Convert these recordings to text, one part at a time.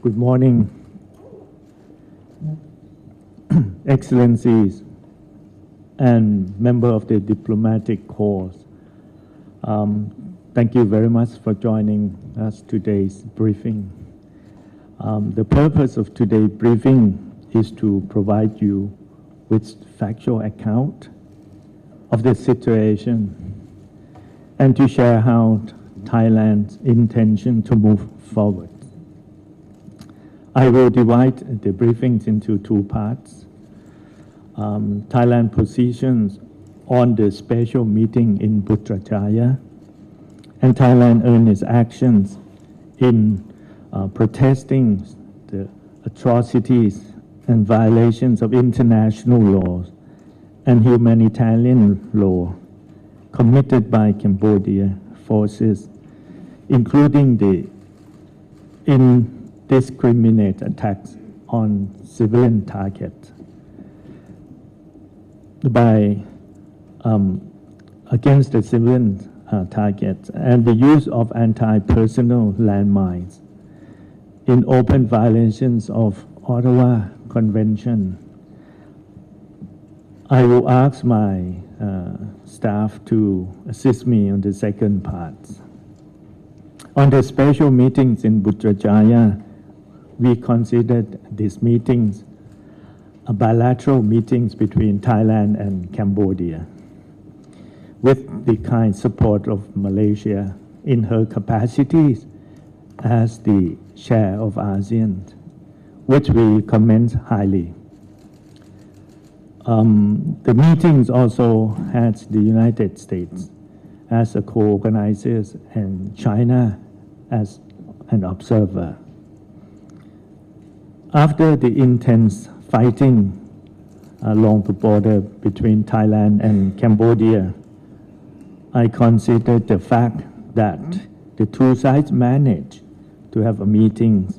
Good morning, Excellencies and member of the diplomatic corps. Thank you very much for joining us today's briefing. The purpose of today's briefing is to provide you with factual account of the situation and to share how Thailand's intention to move forward. I will divide the briefings into two parts. Thailand positions on the special meeting in Putrajaya and Thailand earnest actions in protesting the atrocities and violations of international laws and humanitarian law committed by Cambodia forces, including the indiscriminate attacks on civilian targets against the civilian targets and the use of anti-personnel landmines in open violations of Ottawa Convention. I will ask my staff to assist me on the second part. On the special meetings in Putrajaya, we considered these meetings bilateral meetings between Thailand and Cambodia, with the kind support of Malaysia in her capacities as the chair of ASEAN, which we commend highly. The meetings also had the United States as a co-organizer and China as an observer. After the intense fighting along the border between Thailand and Cambodia, I considered the fact that the two sides managed to have a meeting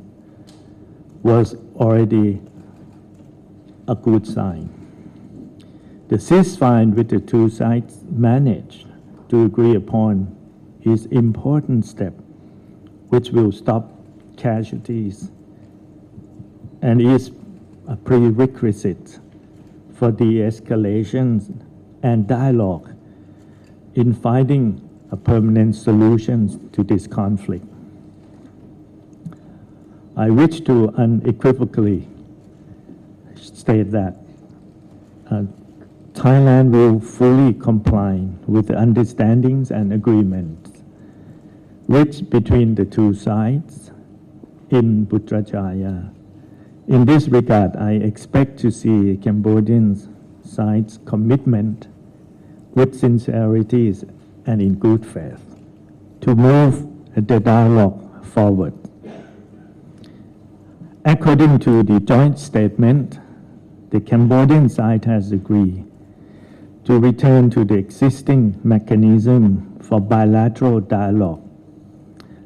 was already a good sign. The ceasefire which the two sides managed to agree upon is an important step which will stop casualties and is a prerequisite for de-escalation and dialogue in finding a permanent solution to this conflict. I wish to unequivocally state that Thailand will fully comply with the understandings and agreements reached between the two sides in Putrajaya. In this regard, I expect to see Cambodian side's commitment with sincerity and in good faith to move the dialogue forward. According to the joint statement, the Cambodian side has agreed to return to the existing mechanism for bilateral dialogue,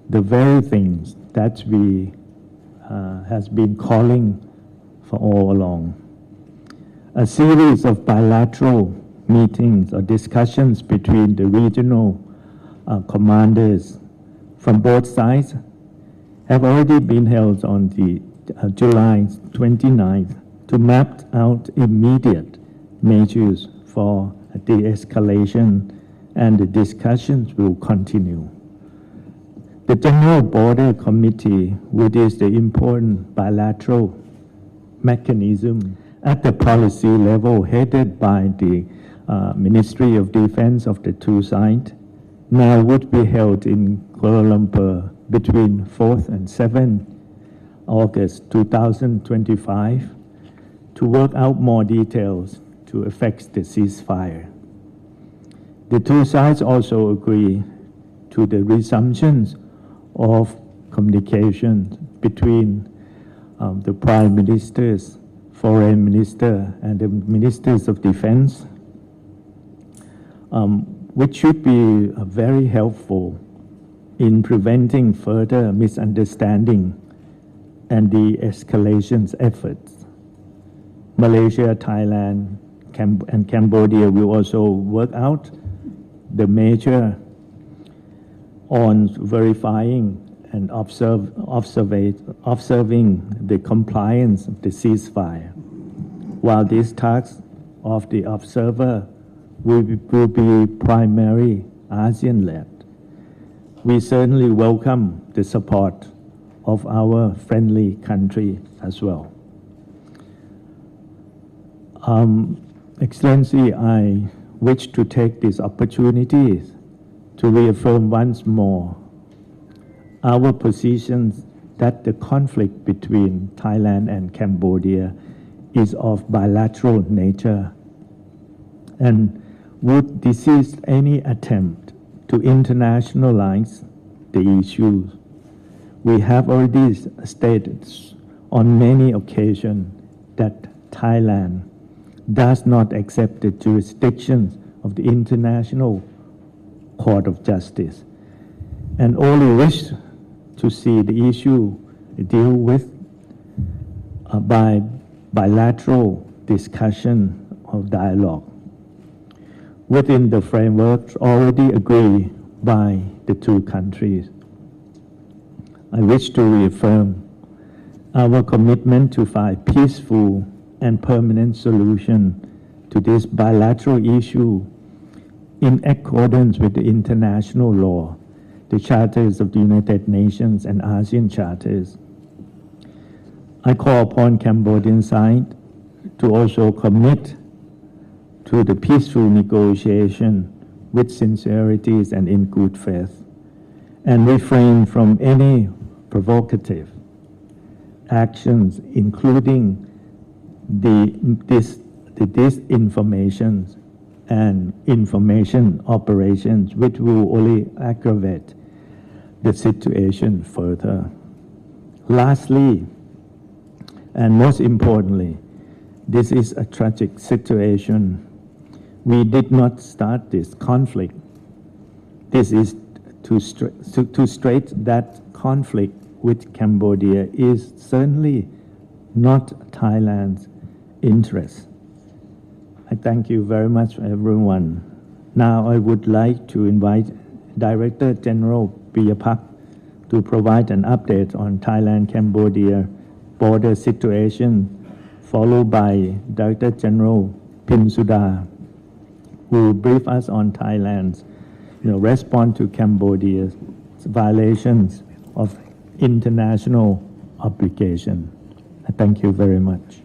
the very things that we has been calling for all along. A series of bilateral meetings or discussions between the regional commanders from both sides have already been held on the July 29th to map out immediate measures for de-escalation, and the discussions will continue. The General Border Committee, which is the important bilateral mechanism at the policy level headed by the Ministry of Defense of the two sides, now would be held in Kuala Lumpur between 4th and 7th August 2025 to work out more details to effect the ceasefire. The two sides also agree to the resumptions of communication between the Prime Ministers, Foreign Minister, and the Ministers of Defense, which should be very helpful in preventing further misunderstanding and de-escalation efforts. Malaysia, Thailand, and Cambodia will also work out the measure on verifying and observing the compliance of the ceasefire. While this task of the observer will be primary ASEAN-led, we certainly welcome the support of our friendly country as well. Excellency, I wish to take this opportunity to reaffirm once more our positions that the conflict between Thailand and Cambodia is of bilateral nature and would desist any attempt to internationalize the issues. We have already stated on many occasions that Thailand does not accept the jurisdiction of the International Court of Justice and only wish to see the issue dealt with by bilateral discussion or dialogue within the framework already agreed by the two countries. I wish to reaffirm our commitment to find peaceful and permanent solution to this bilateral issue in accordance with the international law, the charters of the United Nations and ASEAN charters. I call upon Cambodian side to also commit to the peaceful negotiation with sincerity and in good faith, and refrain from any provocative actions, including the disinformation and information operations, which will only aggravate the situation further. Lastly, and most importantly, this is a tragic situation. We did not start this conflict. This is to straight that conflict with Cambodia is certainly not Thailand's interest. I thank you very much, everyone. Now I would like to invite Director General Piyapak to provide an update on Thailand-Cambodia border situation, followed by Director General Pinsudha, who will brief us on Thailand's response to Cambodia's violations of international obligation. Thank you very much.